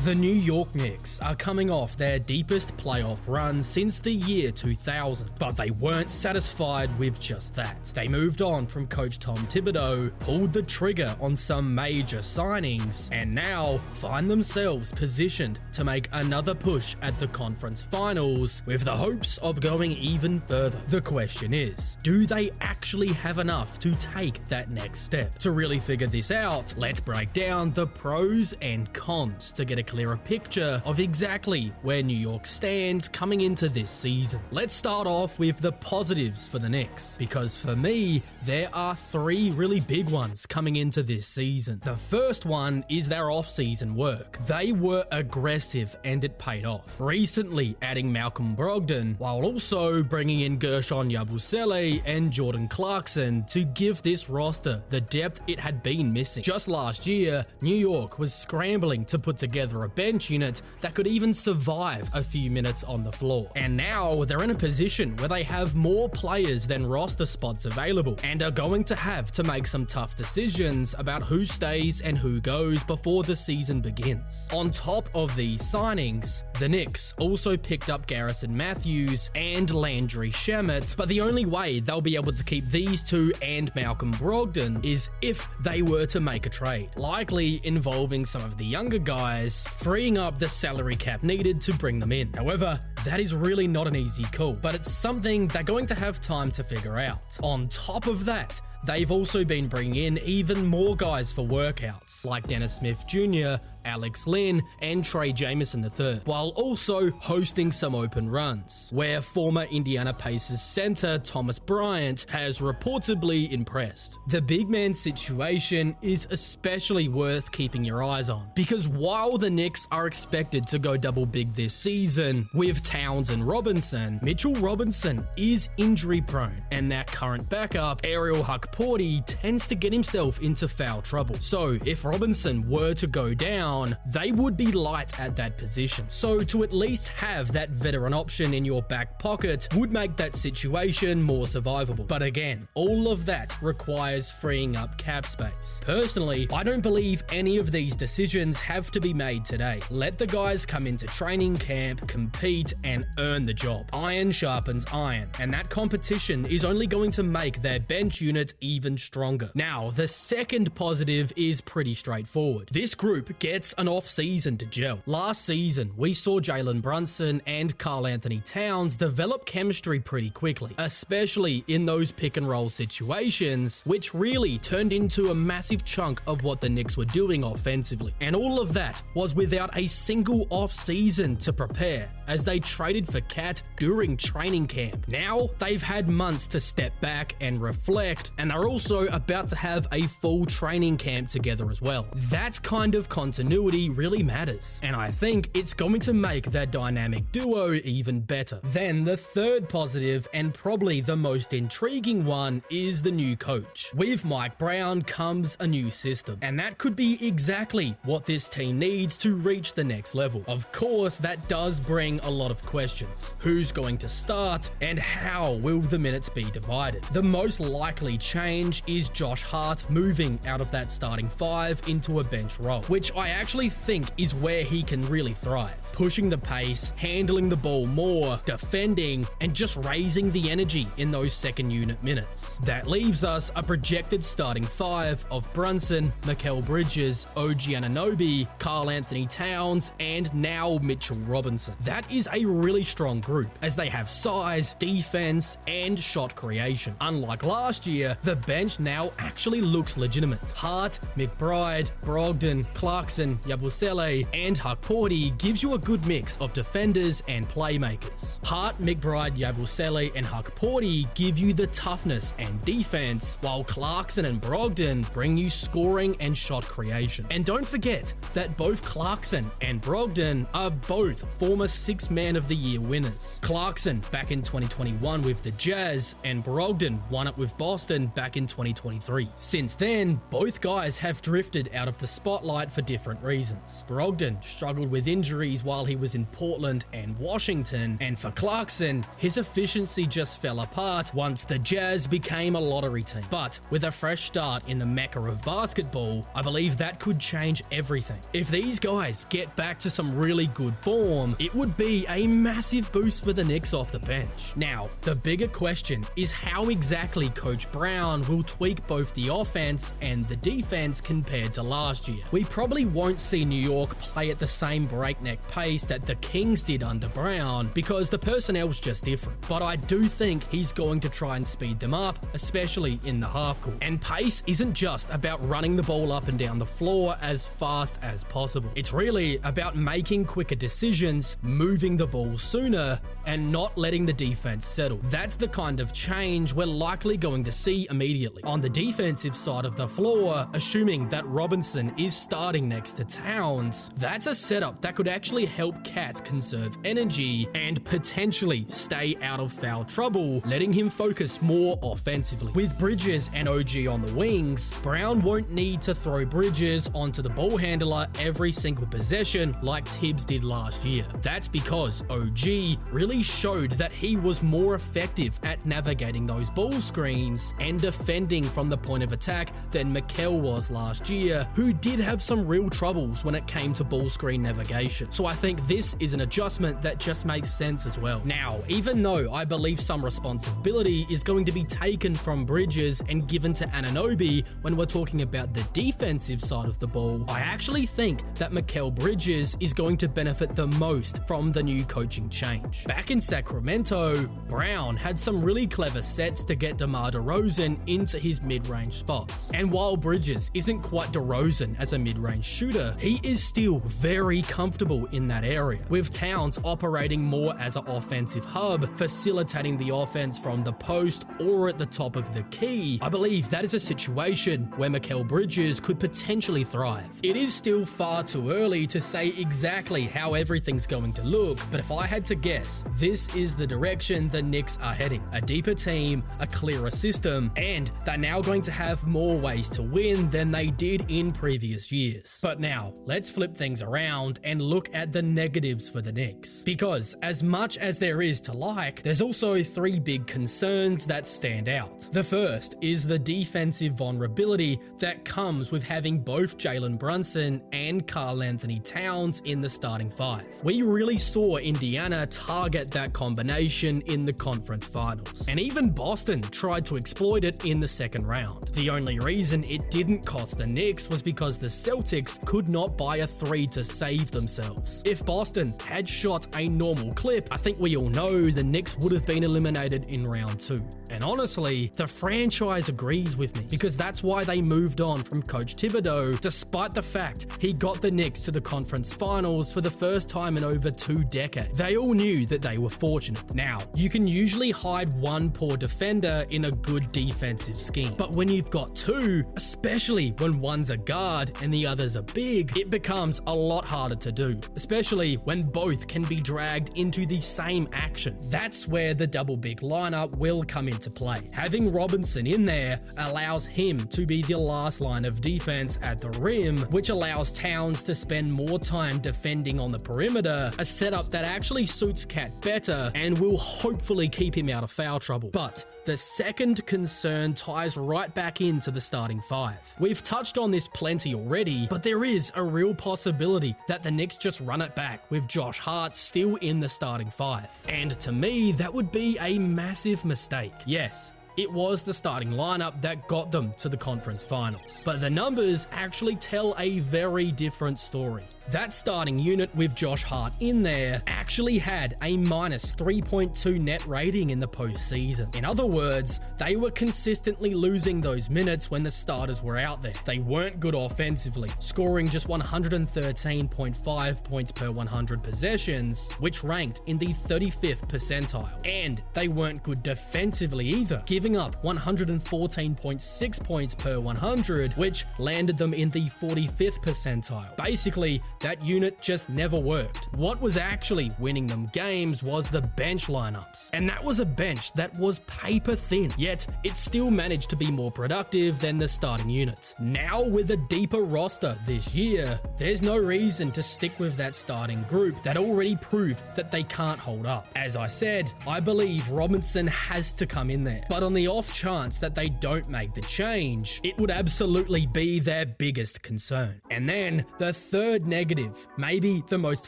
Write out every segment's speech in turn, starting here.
The New York Knicks are coming off their deepest playoff run since the year 2000, but they weren't satisfied with just that. They moved on from coach Tom Thibodeau, pulled the trigger on some major signings, and now find themselves positioned to make another push at the conference finals with the hopes of going even further. The question is, do they actually have enough to take that next step? To really figure this out, let's break down the pros and cons to get a clearer picture of exactly where New York stands coming into this season. Let's start off with the positives for the Knicks, because for me, there are three really big ones coming into this season. The first one is their off-season work. They were aggressive and it paid off. Recently adding Malcolm Brogdon, while also bringing in Gershon Yabusele and Jordan Clarkson to give this roster the depth it had been missing. Just last year, New York was scrambling to put together a bench unit that could even survive a few minutes on the floor. And now they're in a position where they have more players than roster spots available and are going to have to make some tough decisions about who stays and who goes before the season begins. On top of these signings, the Knicks also picked up Garrison Matthews and Landry Shamet, but the only way they'll be able to keep these two and Malcolm Brogdon is if they were to make a trade, likely involving some of the younger guys, freeing up the salary cap needed to bring them in. However, that is really not an easy call, but it's something they're going to have time to figure out. On top of that, they've also been bringing in even more guys for workouts, like Dennis Smith Jr., Alex Lynn, and Trey Jameson III, while also hosting some open runs, where former Indiana Pacers center Thomas Bryant has reportedly impressed. The big man situation is especially worth keeping your eyes on, because while the Knicks are expected to go double big this season with Towns and Robinson, Mitchell Robinson is injury prone, and their current backup, Ariel Hukporti, tends to get himself into foul trouble. So if Robinson were to go down, they would be light at that position. So to at least have that veteran option in your back pocket would make that situation more survivable. But again, all of that requires freeing up cap space. Personally, I don't believe any of these decisions have to be made today. Let the guys come into training camp, compete, and earn the job. Iron sharpens iron, and that competition is only going to make their bench unit even stronger. Now, the second positive is pretty straightforward. This group gets an off-season to gel. Last season, we saw Jalen Brunson and Karl Anthony Towns develop chemistry pretty quickly, especially in those pick-and-roll situations, which really turned into a massive chunk of what the Knicks were doing offensively. And all of that was without a single off-season to prepare, as they traded for Cat during training camp. Now, they've had months to step back and reflect, and they're also about to have a full training camp together as well. That kind of continuity really matters, and I think it's going to make their dynamic duo even better. Then the third positive, and probably the most intriguing one, is the new coach. With Mike Brown comes a new system, and that could be exactly what this team needs to reach the next level. Of course, that does bring a lot of questions. Who's going to start, and how will the minutes be divided? The most likely change is Josh Hart moving out of that starting five into a bench role, which I actually think is where he can really thrive. Pushing the pace, handling the ball more, defending, and just raising the energy in those second unit minutes. That leaves us a projected starting five of Brunson, Mikal Bridges, OG Anunoby, Karl Anthony Towns, and now Mitchell Robinson. That is a really strong group, as they have size, defense, and shot creation. Unlike last year, the bench now actually looks legitimate. Hart, McBride, Brogdon, Clarkson, Yabusele, and Hukporti gives you a good mix of defenders and playmakers. Hart, McBride, Yabusele, and Hukporti give you the toughness and defense, while Clarkson and Brogdon bring you scoring and shot creation. And don't forget that both Clarkson and Brogdon are both former Sixth Man of the Year winners. Clarkson back in 2021 with the Jazz, and Brogdon won it with Boston back in 2023. Since then, both guys have drifted out of the spotlight for different different reasons. Brogdon struggled with injuries while he was in Portland and Washington, and for Clarkson, his efficiency just fell apart once the Jazz became a lottery team. But with a fresh start in the mecca of basketball, I believe that could change everything. If these guys get back to some really good form, it would be a massive boost for the Knicks off the bench. Now, the bigger question is how exactly Coach Brown will tweak both the offense and the defense compared to last year. We probably won't see New York play at the same breakneck pace that the Kings did under Brown because the personnel's just different. But I do think he's going to try and speed them up, especially in the half court. And pace isn't just about running the ball up and down the floor as fast as possible. It's really about making quicker decisions, moving the ball sooner, and not letting the defense settle. That's the kind of change we're likely going to see immediately. On the defensive side of the floor, assuming that Robinson is starting next to Towns, that's a setup that could actually help Cat conserve energy and potentially stay out of foul trouble, letting him focus more offensively. With Bridges and OG on the wings, Brown won't need to throw Bridges onto the ball handler every single possession like Tibbs did last year. That's because OG really showed that he was more effective at navigating those ball screens and defending from the point of attack than Mikal was last year, who did have some real troubles when it came to ball screen navigation. So I think this is an adjustment that just makes sense as well. Now, even though I believe some responsibility is going to be taken from Bridges and given to Anunoby when we're talking about the defensive side of the ball, I actually think that Mikal Bridges is going to benefit the most from the new coaching change. Back in Sacramento, Brown had some really clever sets to get DeMar DeRozan into his mid-range spots. And while Bridges isn't quite DeRozan as a mid-range shooter, he is still very comfortable in that area, with Towns operating more as an offensive hub, facilitating the offense from the post or at the top of the key. I believe that is a situation where Mikal Bridges could potentially thrive. It is still far too early to say exactly how everything's going to look, but if I had to guess, this is the direction the Knicks are heading. A deeper team, a clearer system, and they're now going to have more ways to win than they did in previous years. But now, let's flip things around and look at the negatives for the Knicks. Because as much as there is to like, there's also three big concerns that stand out. The first is the defensive vulnerability that comes with having both Jalen Brunson and Karl Anthony Towns in the starting five. We really saw Indiana target that combination in the conference finals, and even Boston tried to exploit it in the second round. The only reason it didn't cost the Knicks was because the Celtics could not buy a three to save themselves. If Boston had shot a normal clip, I think we all know the Knicks would have been eliminated in round two. And honestly, the franchise agrees with me, because that's why they moved on from Coach Thibodeau, despite the fact he got the Knicks to the conference finals for the first time in over 2 decades. They all knew that they were fortunate. Now, you can usually hide one poor defender in a good defensive scheme, but when you've got two, especially when one's a guard and the other's a big, it becomes a lot harder to do, especially when both can be dragged into the same action. That's where the double big lineup will come into play. Having Robinson in there allows him to be the last line of defense at the rim, which allows Towns to spend more time defending on the perimeter, a setup that actually suits Cat better and will hopefully keep him out of foul trouble. But the second concern ties right back into the starting five. We've touched on this plenty already, but there is a real possibility that the Knicks just run it back with Josh Hart still in the starting five. And to me, that would be a massive mistake. Yes, it was the starting lineup that got them to the conference finals, but the numbers actually tell a very different story. That starting unit with Josh Hart in there actually had a minus 3.2 net rating in the postseason. In other words, they were consistently losing those minutes when the starters were out there. They weren't good offensively, scoring just 113.5 points per 100 possessions, which ranked in the 35th percentile. And they weren't good defensively either, giving up 114.6 points per 100, which landed them in the 45th percentile. Basically, that unit just never worked. What was actually winning them games was the bench lineups, and that was a bench that was paper thin, yet it still managed to be more productive than the starting unit. Now with a deeper roster this year, there's no reason to stick with that starting group that already proved that they can't hold up. As I said, I believe Robinson has to come in there, but on the off chance that they don't make the change, it would absolutely be their biggest concern. And then the third negative, maybe the most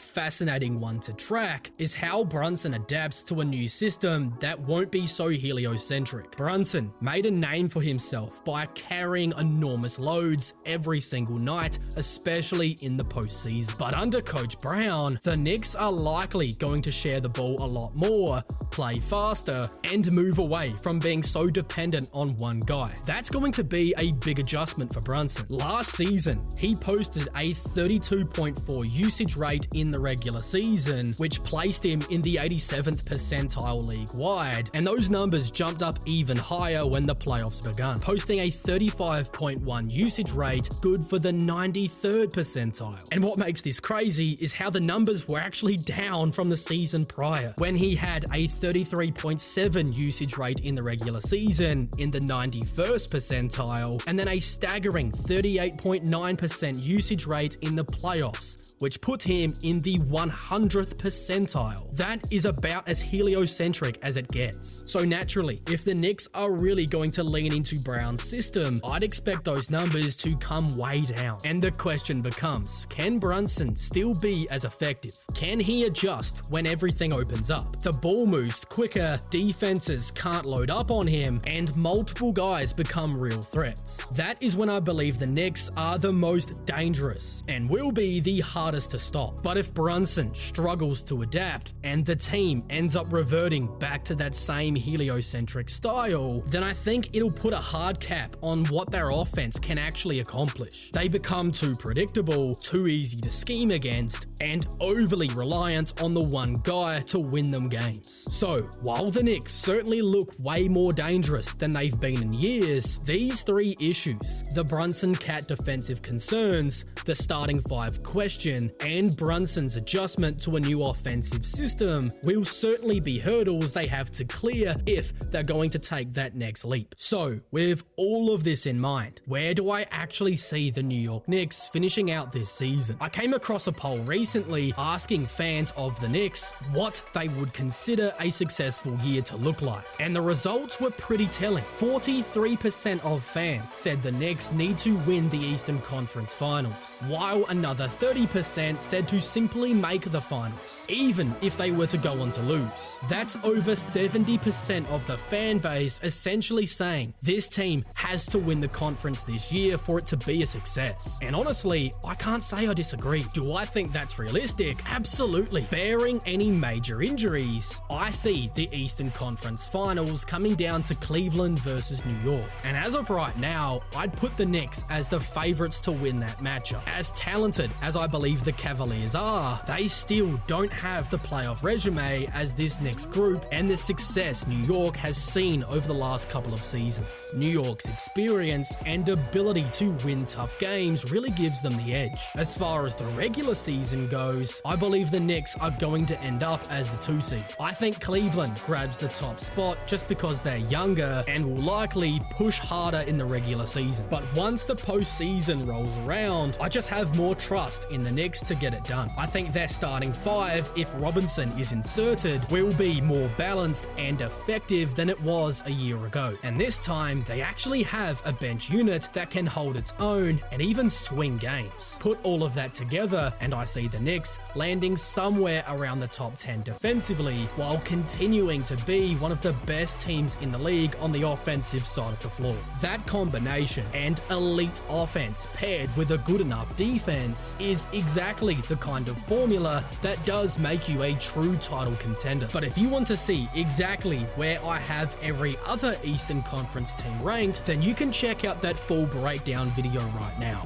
fascinating one to track, is how Brunson adapts to a new system that won't be so heliocentric. Brunson made a name for himself by carrying enormous loads every single night, especially in the postseason. But under Coach Brown, the Knicks are likely going to share the ball a lot more, play faster, and move away from being so dependent on one guy. That's going to be a big adjustment for Brunson. Last season, he posted a 32.4 usage rate in the regular season, which placed him in the 87th percentile league-wide, and those numbers jumped up even higher when the playoffs began, posting a 35.1 usage rate, good for the 93rd percentile. And what makes this crazy is how the numbers were actually down from the season prior, when he had a 33.7 usage rate in the regular season in the 91st percentile, and then a staggering 38.9% usage rate in the playoffs, which put him in the 100th percentile. That is about as heliocentric as it gets. So naturally, if the Knicks are really going to lean into Brown's system, I'd expect those numbers to come way down. And the question becomes, can Brunson still be as effective? Can he adjust when everything opens up? The ball moves quicker, defenses can't load up on him, and multiple guys become real threats. That is when I believe the Knicks are the most dangerous and will be the hardest to stop. But if Brunson struggles to adapt and the team ends up reverting back to that same heliocentric style, then I think it'll put a hard cap on what their offense can actually accomplish. They become too predictable, too easy to scheme against, and overly reliant on the one guy to win them games. So, while the Knicks certainly look way more dangerous than they've been in years, these three issues, the Brunson Cat defensive concerns, the starting five question, and Brunson's adjustment to a new offensive system, will certainly be hurdles they have to clear if they're going to take that next leap. So, with all of this in mind, where do I actually see the New York Knicks finishing out this season? I came across a poll recently asking fans of the Knicks what they would consider a successful year to look like, and the results were pretty telling. 43% of fans said the Knicks need to win the Eastern Conference Finals, while another 30% said to simply make the finals, even if they were to go on to lose. That's over 70% of the fan base essentially saying this team has to win the conference this year for it to be a success. And honestly, I can't say I disagree. Do I think that's realistic? Absolutely. Barring any major injuries, I see the Eastern Conference Finals coming down to Cleveland versus New York. And as of right now, I'd put the Knicks as the favorites to win that matchup. As talented as I believe the Cavaliers are, they still don't have the playoff resume as this Knicks group and the success New York has seen over the last couple of seasons. New York's experience and ability to win tough games really gives them the edge. As far as the regular season goes, I believe the Knicks are going to end up as the 2 seed. I think Cleveland grabs the top spot just because they're younger and will likely push harder in the regular season. But once the postseason rolls around, I just have more trust in the Knicks to get it done. I think their starting five, if Robinson is inserted, will be more balanced and effective than it was a year ago. And this time, they actually have a bench unit that can hold its own and even swing games. Put all of that together, and I see the Knicks landing somewhere around the top 10 defensively, while continuing to be one of the best teams in the league on the offensive side of the floor. That combination and elite offense paired with a good enough defense is exactly the kind of formula that does make you a true title contender. But if you want to see exactly where I have every other Eastern Conference team ranked, then you can check out that full breakdown video right now.